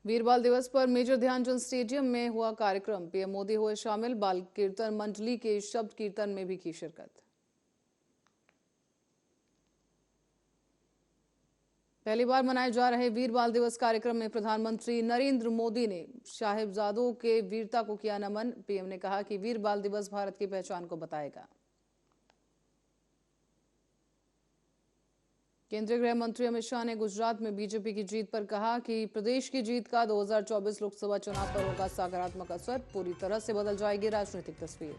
वीर बाल दिवस पर मेजर ध्यानचंद स्टेडियम में हुआ कार्यक्रम। पीएम मोदी हुए शामिल। बाल कीर्तन मंडली के शब्द कीर्तन में भी की शिरकत। पहली बार मनाए जा रहे वीर बाल दिवस कार्यक्रम में प्रधानमंत्री नरेंद्र मोदी ने साहिबजादों के वीरता को किया नमन। पीएम ने कहा कि वीर बाल दिवस भारत की पहचान को बताएगा। केंद्रीय गृह मंत्री अमित शाह ने गुजरात में बीजेपी की जीत पर कहा कि प्रदेश की जीत का 2024 लोकसभा चुनाव पर होगा सकारात्मक असर। पूरी तरह से बदल जाएगी राजनीतिक तस्वीर।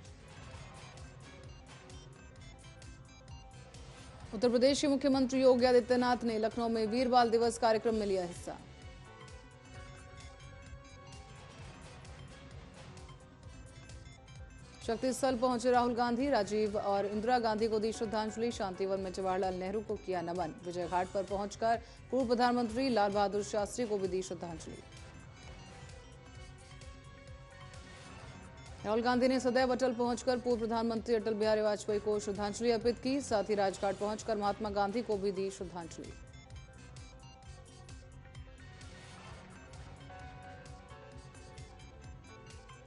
उत्तर प्रदेश के मुख्यमंत्री योगी आदित्यनाथ ने लखनऊ में वीर बाल दिवस कार्यक्रम में लिया हिस्सा। शक्ति स्थल पहुंचे राहुल गांधी। राजीव और इंदिरा गांधी को दी श्रद्धांजलि। शांतिवन में जवाहरलाल नेहरू को किया नमन। विजय घाट पर पहुंचकर पूर्व प्रधानमंत्री लाल बहादुर शास्त्री को भी दी श्रद्धांजलि। राहुल गांधी ने सदैव अटल पहुंचकर पूर्व प्रधानमंत्री अटल बिहारी वाजपेयी को श्रद्धांजलि अर्पित की। साथ ही राजघाट पहुंचकर महात्मा गांधी को भी दी श्रद्धांजलि।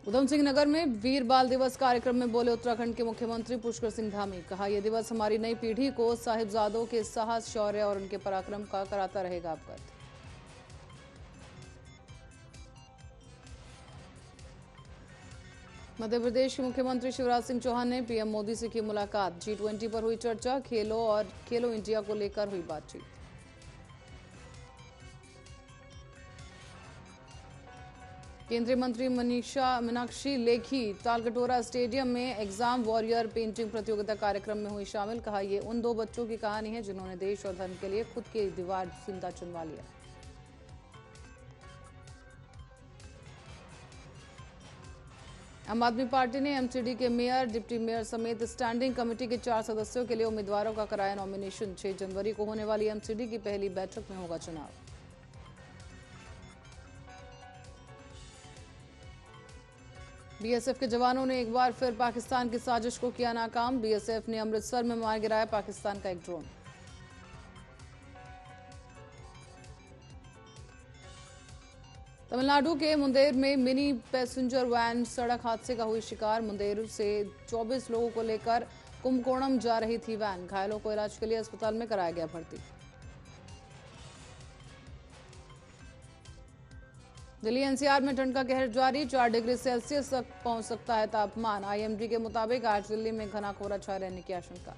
उधम सिंह नगर में वीर बाल दिवस कार्यक्रम में बोले उत्तराखंड के मुख्यमंत्री पुष्कर सिंह धामी। कहा यह दिवस हमारी नई पीढ़ी को साहिबजादों के साहस, शौर्य और उनके पराक्रम का कराता रहेगा अवगत। मध्य प्रदेश के मुख्यमंत्री शिवराज सिंह चौहान ने पीएम मोदी से की मुलाकात। G20 पर हुई चर्चा। खेलो और खेलो इंडिया को लेकर हुई बातचीत। केंद्रीय मंत्री मीनाक्षी लेखी तालकटोरा स्टेडियम में एग्जाम वॉरियर पेंटिंग प्रतियोगिता कार्यक्रम में हुई शामिल। कहा यह उन दो बच्चों की कहानी है जिन्होंने देश और धर्म के लिए खुद की दीवार जिंदा चुनवा लिया। आम आदमी पार्टी ने एमसीडी के मेयर, डिप्टी मेयर समेत स्टैंडिंग कमेटी के 4 सदस्यों के लिए उम्मीदवारों का कराया नॉमिनेशन। 6 जनवरी को होने वाली एमसीडी की पहली बैठक में होगा चुनाव। बीएसएफ के जवानों ने एक बार फिर पाकिस्तान की साजिश को किया नाकाम। बीएसएफ ने अमृतसर में मार गिराया पाकिस्तान का एक ड्रोन। तमिलनाडु के मुंदेर में मिनी पैसेंजर वैन सड़क हादसे का हुई शिकार। मुंदेर से 24 लोगों को लेकर कुंभकोणम जा रही थी वैन। घायलों को इलाज के लिए अस्पताल में कराया गया भर्ती। दिल्ली एनसीआर में ठंड का कहर जारी। 4 डिग्री सेल्सियस तक पहुंच सकता है तापमान। आईएमडी के मुताबिक आज दिल्ली में घना कोहरा छाए रहने की आशंका।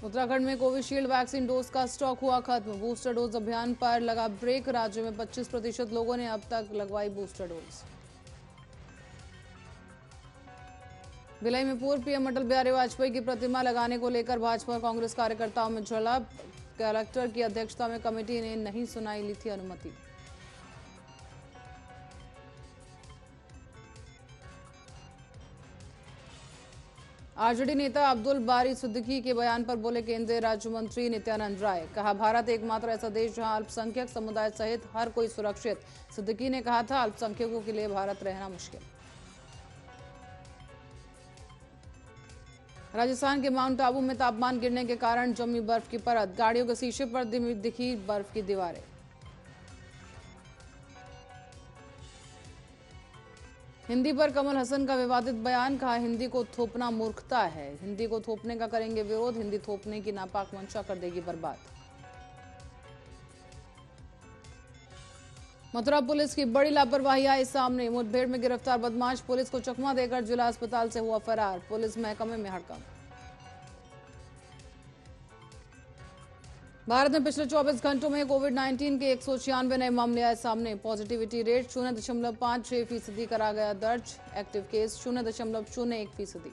उत्तराखंड में कोविशील्ड वैक्सीन डोज का स्टॉक हुआ खत्म। बूस्टर डोज अभियान पर लगा ब्रेक। राज्य में 25% लोगों ने अब तक लगवाई बूस्टर डोज। भिलाई में पूर्व पीएम अटल बिहारी वाजपेयी की प्रतिमा लगाने को लेकर भाजपा और कांग्रेस कार्यकर्ताओं में झड़प। कलेक्टर की अध्यक्षता में कमेटी ने नहीं सुनाई ली थी अनुमति। आरजेडी नेता अब्दुल बारी सिद्दीकी के बयान पर बोले केंद्रीय राज्य मंत्री नित्यानंद राय। कहा भारत एकमात्र ऐसा देश जहां अल्पसंख्यक समुदाय सहित हर कोई सुरक्षित। सिद्दीकी ने कहा था अल्पसंख्यकों के लिए भारत रहना मुश्किल। राजस्थान के माउंट आबू में तापमान गिरने के कारण जमी बर्फ की परत। गाड़ियों के शीशे पर दिखी बर्फ की दीवारें। हिंदी पर कमल हसन का विवादित बयान। कहा हिंदी को थोपना मूर्खता है। हिंदी को थोपने का करेंगे विरोध। हिंदी थोपने की नापाक मंशा कर देगी बर्बाद। मथुरा पुलिस की बड़ी लापरवाही आई सामने। मुठभेड़ में गिरफ्तार बदमाश पुलिस को चकमा देकर जिला अस्पताल से हुआ फरार। पुलिस महकमे में हड़कंप। भारत में पिछले 24 घंटों में कोविड-19 के 196 नए मामले आए सामने। पॉजिटिविटी रेट 0.56% करा गया दर्ज। Active case 0.01%।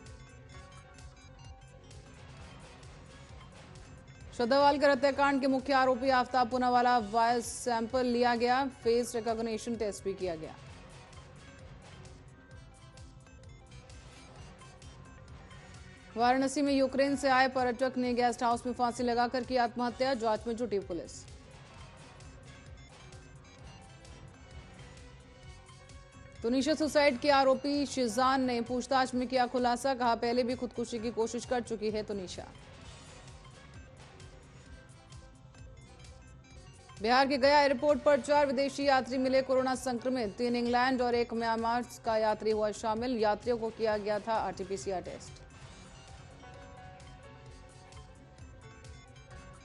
श्रद्धावाल के हत्याकांड के मुख्य आरोपी आफ्ताब पूनावाला वायस सैंपल लिया गया। फेस रिकॉग्निशन टेस्ट भी किया गया। वाराणसी में यूक्रेन से आए पर्यटक ने गेस्ट हाउस में फांसी लगाकर की आत्महत्या। जांच में जुटी पुलिस। तुनिशा सुसाइड के आरोपी शिजान ने पूछताछ में किया खुलासा। कहा पहले भी खुदकुशी की कोशिश कर चुकी है तुनिशा। बिहार के गया एयरपोर्ट पर 4 विदेशी यात्री मिले कोरोना संक्रमित। 3 इंग्लैंड और 1 म्यांमार का यात्री हुआ शामिल। यात्रियों को किया गया था आरटीपीसीआर टेस्ट।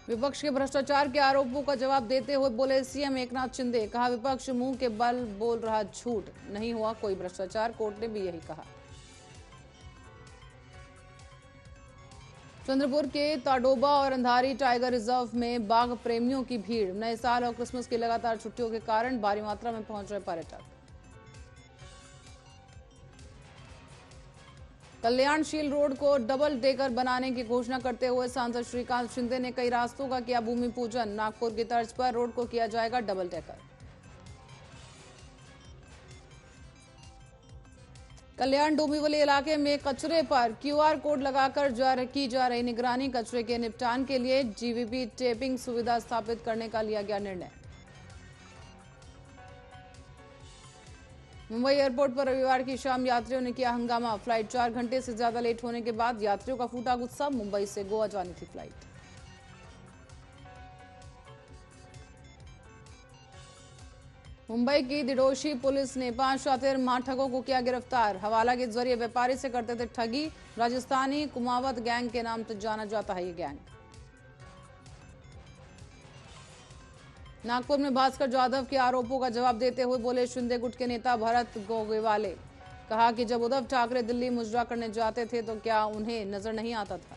विपक्ष के भ्रष्टाचार के आरोपों का जवाब देते हुए बोले सीएम एकनाथ शिंदे। कहा विपक्ष मुंह के बल बोल रहा झूठ, नहीं हुआ कोई भ्रष्टाचार। कोर्ट ने भी यही कहा। चंद्रपुर के ताडोबा और अंधारी टाइगर रिजर्व में बाघ प्रेमियों की भीड़। नए साल और क्रिसमस की लगातार छुट्टियों के कारण भारी मात्रा में पहुंच रहे पर्यटक। कल्याणशील रोड को डबल डेकर बनाने की घोषणा करते हुए सांसद श्रीकांत शिंदे ने कई रास्तों का किया भूमि पूजन। नागपुर की तर्ज पर रोड को किया जाएगा डबल डेकर। कल्याण डोंबिवली इलाके में कचरे पर क्यूआर कोड लगाकर की जा रही निगरानी। कचरे के निपटान के लिए जीवीबी टेपिंग सुविधा स्थापित करने का लिया गया निर्णय। मुंबई एयरपोर्ट पर रविवार की शाम यात्रियों ने किया हंगामा। फ्लाइट 4 घंटे से ज्यादा लेट होने के बाद यात्रियों का फूटा गुस्सा। मुंबई से गोवा जानी थी फ्लाइट। मुंबई की दिडोशी पुलिस ने 5 शातिर माठगों को किया गिरफ्तार। हवाला के जरिए व्यापारी से करते थे ठगी। राजस्थानी कुमावत गैंग के नाम से जाना जाता है ये गैंग। नागपुर में भास्कर जाधव के आरोपों का जवाब देते हुए बोले शिंदे गुट के नेता भरत गोगेवाले। कहा कि जब उद्धव ठाकरे दिल्ली मुजरा करने जाते थे तो क्या उन्हें नजर नहीं आता था।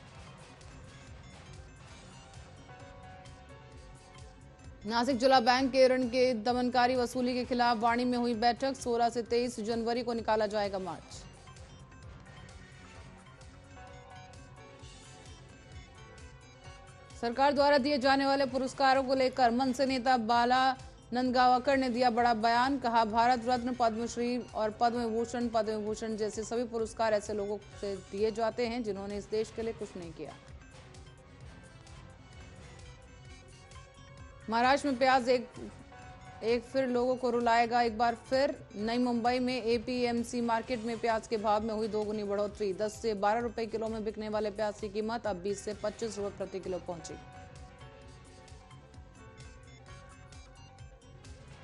नासिक जिला बैंक के ऋण के दमनकारी वसूली के खिलाफ वाणी में हुई बैठक। 16 से 23 जनवरी को निकाला जाएगा मार्च। सरकार द्वारा दिए जाने वाले पुरस्कारों को लेकर मनसे नेता बालानंद गावकर ने दिया बड़ा बयान। कहा भारत रत्न, पद्मश्री और पद्म विभूषण जैसे सभी पुरस्कार ऐसे लोगों से दिए जाते हैं जिन्होंने इस देश के लिए कुछ नहीं किया। महाराष्ट्र में प्याज एक फिर लोगों को रुलाएगा। एक बार फिर नई मुंबई में एपीएमसी मार्केट में प्याज के भाव में हुई दोगुनी बढ़ोतरी। 10 से 12 रुपए किलो में बिकने वाले प्याज की कीमत अब 20 से 25 रुपए प्रति किलो पहुंची।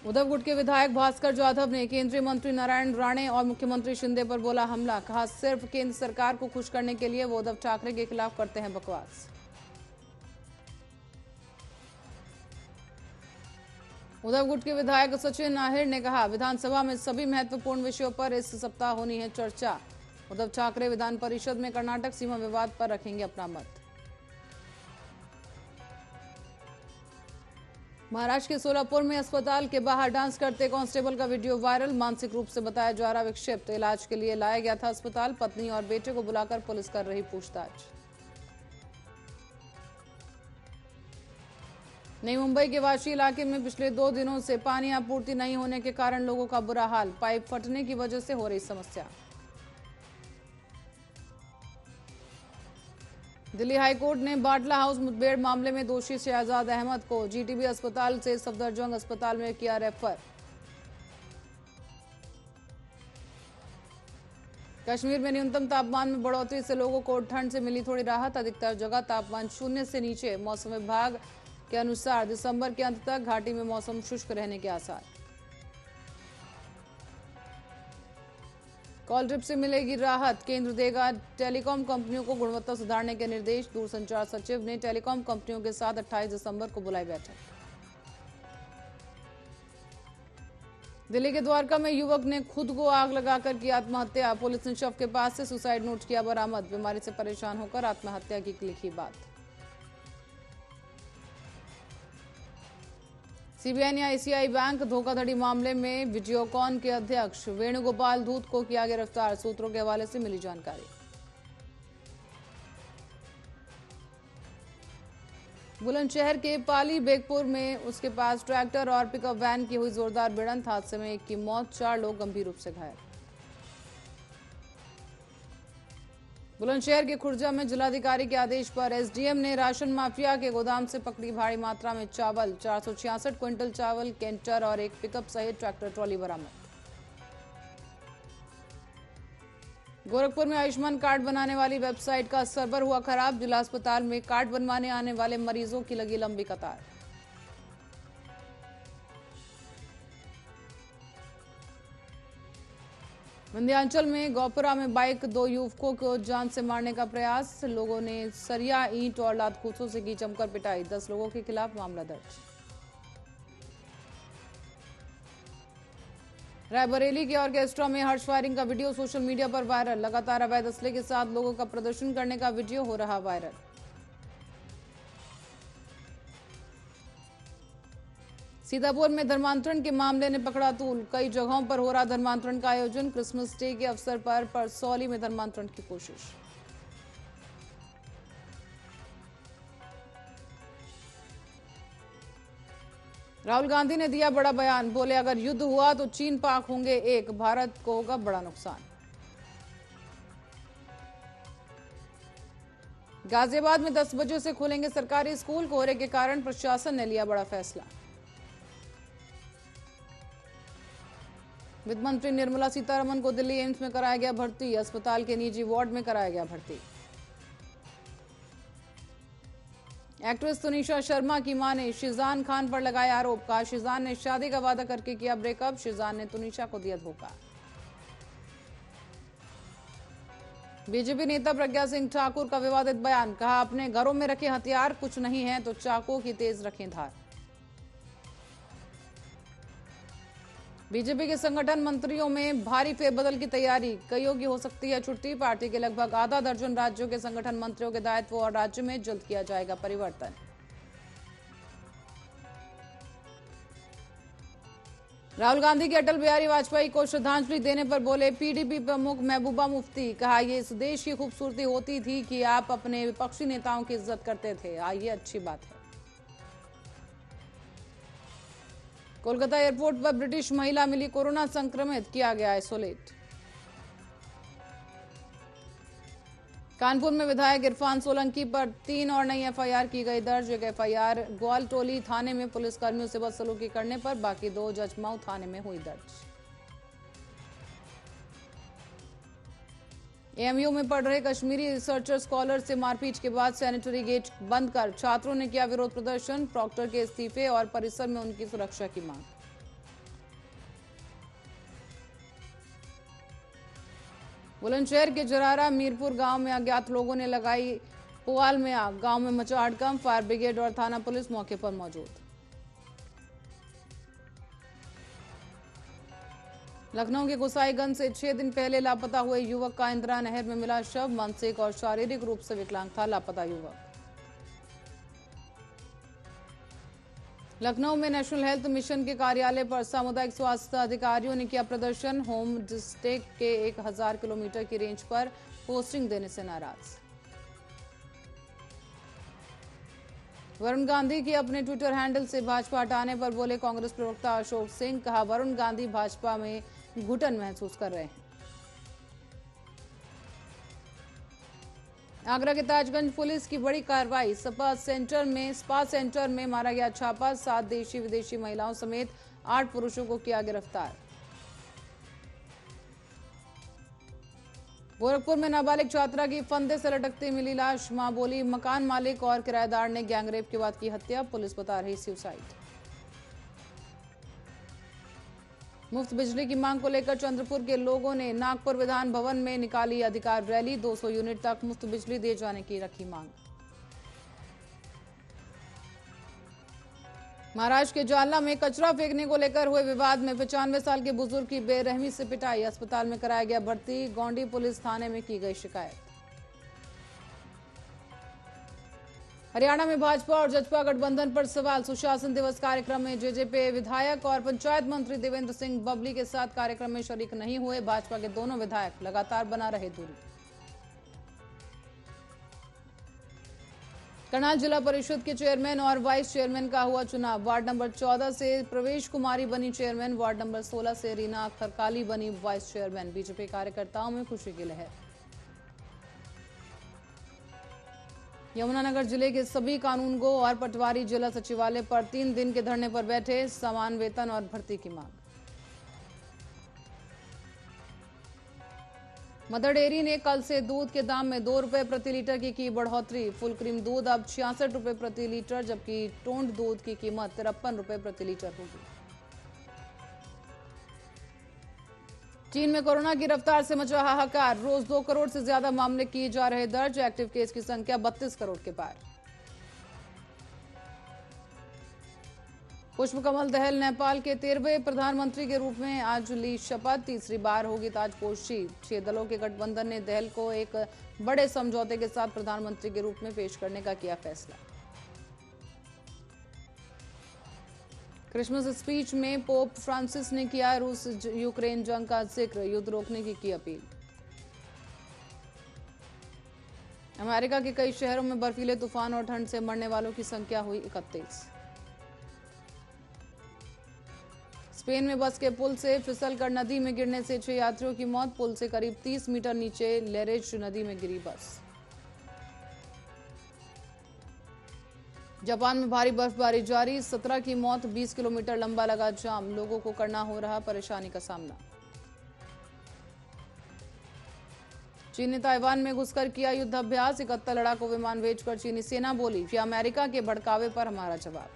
उद्धव गुट के विधायक भास्कर जाधव ने केंद्रीय मंत्री नारायण राणे और मुख्यमंत्री शिंदे पर बोला हमला। कहा सिर्फ केंद्र सरकार को खुश करने के लिए वो उद्धव ठाकरे के खिलाफ करते हैं बकवास। उद्धव गुट के विधायक सचिन आहिर ने कहा विधानसभा में सभी महत्वपूर्ण विषयों पर इस सप्ताह होनी है चर्चा। उद्धव ठाकरे विधान परिषद में कर्नाटक सीमा विवाद पर रखेंगे अपना मत। महाराष्ट्र के सोलापुर में अस्पताल के बाहर डांस करते कांस्टेबल का वीडियो वायरल। मानसिक रूप से बताया जा रहा विक्षिप्त। इलाज के लिए लाया गया था अस्पताल। पत्नी और बेटे को बुलाकर पुलिस कर रही पूछताछ। नई मुंबई के वाशी इलाके में पिछले 2 दिनों से पानी आपूर्ति नहीं होने के कारण लोगों का बुरा हाल। पाइप फटने की वजह से हो रही समस्या। दिल्ली हाईकोर्ट ने बाटला हाउस मुठभेड़ मामले में दोषी शहजाद अहमद को जीटीबी अस्पताल से सफदरजंग अस्पताल में किया रेफर। कश्मीर में न्यूनतम तापमान में बढ़ोतरी से लोगों को ठंड से मिली थोड़ी राहत। अधिकतर जगह तापमान 0 से नीचे। मौसम विभाग के अनुसार दिसंबर के अंत तक घाटी में मौसम शुष्क रहने के आसार। कॉल ड्रिप से मिलेगी राहत। केंद्र देगा टेलीकॉम कंपनियों को गुणवत्ता सुधारने के निर्देश। दूरसंचार सचिव ने टेलीकॉम कंपनियों के साथ 28 दिसंबर को बुलाई बैठक। दिल्ली के द्वारका में युवक ने खुद को आग लगाकर की आत्महत्या। पुलिस ने शव के पास से सुसाइड नोट किया बरामद। बीमारी से परेशान होकर आत्महत्या की लिखी बात। सीबीआई ने आईसीआई बैंक धोखाधड़ी मामले में वीडियोकॉन के अध्यक्ष वेणुगोपाल धूत को किया गिरफ्तार। सूत्रों के हवाले से मिली जानकारी। बुलंदशहर के पाली बेगपुर में उसके पास ट्रैक्टर और पिकअप वैन की हुई जोरदार भिड़ंत। हादसे में एक की मौत, 4 लोग गंभीर रूप से घायल। बुलंदशहर के खुर्जा में जिलाधिकारी के आदेश पर एसडीएम ने राशन माफिया के गोदाम से पकड़ी भारी मात्रा में चावल। 466 क्विंटल चावल, कैंटर और एक पिकअप सहित ट्रैक्टर ट्रॉली बरामद। गोरखपुर में आयुष्मान कार्ड बनाने वाली वेबसाइट का सर्वर हुआ खराब। जिला अस्पताल में कार्ड बनवाने आने वाले मरीजों की लगी लंबी कतार। विंध्याचल में गौपुरा में बाइक दो युवकों को जान से मारने का प्रयास, लोगों ने सरिया ईंट और लात-घूंसों से की जमकर पिटाई, 10 लोगों के खिलाफ मामला दर्ज। रायबरेली के ऑर्केस्ट्रा में हर्ष फायरिंग का वीडियो सोशल मीडिया पर वायरल, लगातार अवैध असले के साथ लोगों का प्रदर्शन करने का वीडियो हो रहा वायरल। सीतापुर में धर्मांतरण के मामले ने पकड़ा तूल, कई जगहों पर हो रहा धर्मांतरण का आयोजन, क्रिसमस डे के अवसर पर परसौली में धर्मांतरण की कोशिश। राहुल गांधी ने दिया बड़ा बयान, बोले अगर युद्ध हुआ तो चीन पाक होंगे एक, भारत को होगा बड़ा नुकसान। गाजियाबाद में 10 बजे से खुलेंगे सरकारी स्कूल, कोहरे के कारण प्रशासन ने लिया बड़ा फैसला। वित्त मंत्री निर्मला सीतारमण को दिल्ली एम्स में कराया गया भर्ती, अस्पताल के निजी वार्ड में कराया गया भर्ती। एक्ट्रेस तुनिशा शर्मा की मां ने शिजान खान पर लगाया आरोप, कहा शिजान ने शादी का वादा करके किया ब्रेकअप, शिजान ने तुनिशा को दिया धोखा। बीजेपी नेता प्रज्ञा सिंह ठाकुर का विवादित बयान, कहा अपने घरों में रखे हथियार कुछ नहीं है तो चाकू की तेज रखें धार। बीजेपी के संगठन मंत्रियों में भारी फेरबदल की तैयारी, कईयों की हो सकती है छुट्टी, पार्टी के लगभग आधा दर्जन राज्यों के संगठन मंत्रियों के दायित्व और राज्य में जल्द किया जाएगा परिवर्तन। राहुल गांधी के अटल बिहारी वाजपेयी को श्रद्धांजलि देने पर बोले पीडीपी प्रमुख महबूबा मुफ्ती, कहा ये इस देश की खूबसूरती होती थी कि आप अपने विपक्षी नेताओं की इज्जत करते थे, ये अच्छी बात है। कोलकाता एयरपोर्ट पर ब्रिटिश महिला मिली कोरोना संक्रमित, किया गया आइसोलेट। कानपुर में विधायक इरफान सोलंकी पर 3 और नई एफआईआर की गई दर्ज, एक एफआईआर ग्वालटोली थाने में पुलिसकर्मियों से बदसलूकी करने पर, बाकी 2 जजमाऊ थाने में हुई दर्ज। एएमयू में पढ़ रहे कश्मीरी रिसर्चर स्कॉलर से मारपीट के बाद सैनिटरी गेट बंद कर छात्रों ने किया विरोध प्रदर्शन, प्रॉक्टर के इस्तीफे और परिसर में उनकी सुरक्षा की मांग। बुलंदशहर के जरारा मीरपुर गांव में अज्ञात लोगों ने लगाई पुआल में आग, गांव में मचा हड़कंप, फायर ब्रिगेड और थाना पुलिस मौके पर मौजूद। लखनऊ के गोसाईगंज से 6 दिन पहले लापता हुए युवक का इंदिरा नहर में मिला शव, मानसिक और शारीरिक रूप से विकलांग था लापता युवक। लखनऊ में नेशनल हेल्थ मिशन के कार्यालय पर सामुदायिक स्वास्थ्य अधिकारियों ने किया प्रदर्शन, होम डिस्ट्रिक्ट के 1000 किलोमीटर की रेंज पर पोस्टिंग देने से नाराज। वरुण गांधी के अपने ट्विटर हैंडल से भाजपा हटाने पर बोले कांग्रेस प्रवक्ता अशोक सिंह, कहा वरुण गांधी भाजपा में घुटन महसूस कर रहे हैं। आगरा के ताजगंज पुलिस की बड़ी कार्रवाई, स्पा सेंटर में मारा गया छापा, 7 देशी विदेशी महिलाओं समेत 8 पुरुषों को किया गिरफ्तार। गोरखपुर में नाबालिग छात्रा की फंदे से लटकती मिली लाश, मां बोली मकान मालिक और किराएदार ने गैंगरेप के बाद की हत्या, पुलिस बता रही सुसाइड। मुफ्त बिजली की मांग को लेकर चंद्रपुर के लोगों ने नागपुर विधान भवन में निकाली अधिकार रैली, 200 यूनिट तक मुफ्त बिजली दिए जाने की रखी मांग। महाराष्ट्र के जालना में कचरा फेंकने को लेकर हुए विवाद में 95 साल के बुजुर्ग की बेरहमी से पिटाई, अस्पताल में कराया गया भर्ती, गोंडी पुलिस थाने में की गई शिकायत। हरियाणा में भाजपा और जसपा गठबंधन पर सवाल, सुशासन दिवस कार्यक्रम में जेजेपी विधायक और पंचायत मंत्री देवेंद्र सिंह बबली के साथ कार्यक्रम में शरीक नहीं हुए, भाजपा के दोनों विधायक लगातार बना रहे दूरी। करनाल जिला परिषद के चेयरमैन और वाइस चेयरमैन का हुआ चुनाव, वार्ड नंबर 14 से प्रवेश कुमारी बनी चेयरमैन, वार्ड नंबर 16 से रीना खरकाली बनी वाइस चेयरमैन, बीजेपी कार्यकर्ताओं में खुशी की लहर। यमुनानगर जिले के सभी कानूनगो और पटवारी जिला सचिवालय पर 3 दिन के धरने पर बैठे, समान वेतन और भर्ती की मांग। मदर डेयरी ने कल से दूध के दाम में 2 रुपए प्रति लीटर की बढ़ोतरी, फुल क्रीम दूध अब 66 रुपए प्रति लीटर, जबकि टोंड दूध की कीमत 53 रुपए प्रति लीटर होगी। चीन में कोरोना की रफ्तार से मचा हाहाकार। रोज 2 करोड़ से ज्यादा मामले किए जा रहे दर्ज। एक्टिव केस की संख्या 32 करोड़ के पार। पुष्पकमल दहल नेपाल के 13वें प्रधानमंत्री के रूप में आज ली शपथ। तीसरी बार होगी ताजपोशी। 6 दलों के गठबंधन ने दहल को एक बड़े समझौते के साथ प्रधानमंत्री के रूप में पेश करने का किया फैसला। क्रिसमस स्पीच में पोप फ्रांसिस ने किया रूस यूक्रेन जंग का जिक्र। युद्ध रोकने की अपील। अमेरिका के कई शहरों में बर्फीले तूफान और ठंड से मरने वालों की संख्या हुई 31। स्पेन में बस के पुल से फिसलकर नदी में गिरने से 6 यात्रियों की मौत। पुल से करीब 30 मीटर नीचे लेरेज नदी में गिरी बस। जापान में भारी बर्फबारी जारी। 17 की मौत। 20 किलोमीटर लंबा लगा जाम। लोगों को करना हो रहा परेशानी का सामना। चीन ने ताइवान में घुसकर किया युद्धाभ्यास। 71 लड़ाकू विमान भेजकर चीनी सेना बोली, यह अमेरिका के भड़कावे पर हमारा जवाब।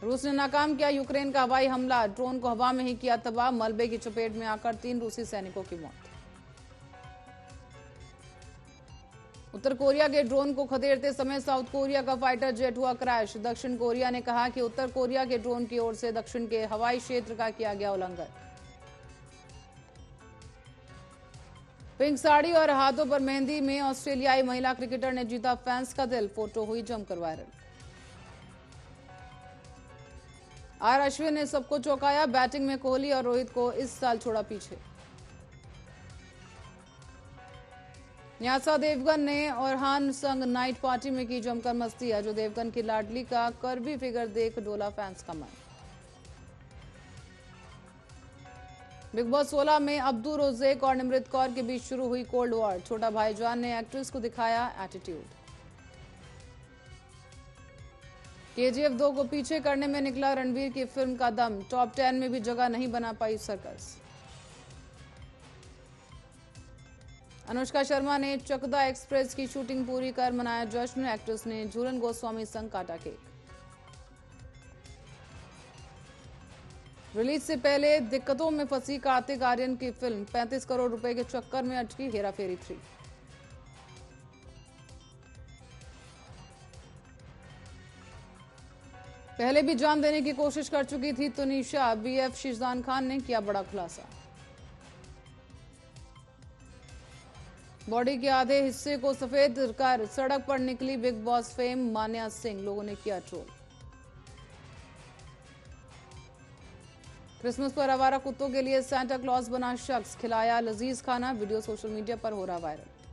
रूस ने नाकाम किया यूक्रेन का हवाई हमला। ड्रोन को हवा में ही किया तबाह। मलबे की चपेट में आकर 3 रूसी सैनिकों की मौत। उत्तर कोरिया के ड्रोन को खदेड़ते समय साउथ कोरिया का फाइटर जेट हुआ क्रैश। दक्षिण कोरिया ने कहा कि उत्तर कोरिया के ड्रोन की ओर से दक्षिण के हवाई क्षेत्र का किया गया उल्लंघन। पिंक साड़ी और हाथों पर मेहंदी में ऑस्ट्रेलियाई महिला क्रिकेटर ने जीता फैंस का दिल। फोटो हुई जमकर वायरल। आर अश्विन ने सबको चौंकाया। बैटिंग में कोहली और रोहित को इस साल छोड़ा पीछे। न्यासा देवगन ने और हान संग नाइट पार्टी में की जमकर मस्ती। अजय देवगन की लाडली का कर्वी फिगर देख डोला फैंस का मन। बिग बॉस 16 में अब्दू रोजेक और निमृत कौर के बीच शुरू हुई कोल्ड वॉर। छोटा भाईजान ने एक्ट्रेस को दिखाया एटीट्यूड। केजीएफ 2 को पीछे करने में निकला रणवीर की फिल्म का दम। टॉप 10 में भी जगह नहीं बना पाई सर्कस। अनुष्का शर्मा ने चकदा एक्सप्रेस की शूटिंग पूरी कर मनाया जश्न। एक्ट्रेस ने झूलन गोस्वामी संग काटा केक। रिलीज से पहले दिक्कतों में फंसी कार्तिक आर्यन की फिल्म। 35 करोड़ रुपए के चक्कर में अटकी हेरा फेरी 3। पहले भी जान देने की कोशिश कर चुकी थी तुनिशा। बीएफ शिजदान खान ने किया बड़ा खुलासा। बॉडी के आधे हिस्से को सफेद कर सड़क पर निकली बिग बॉस फेम मान्या सिंह। लोगों ने किया ट्रोल। क्रिसमस पर आवारा कुत्तों के लिए सांता क्लॉज बना शख्स। खिलाया लजीज खाना। वीडियो सोशल मीडिया पर हो रहा वायरल।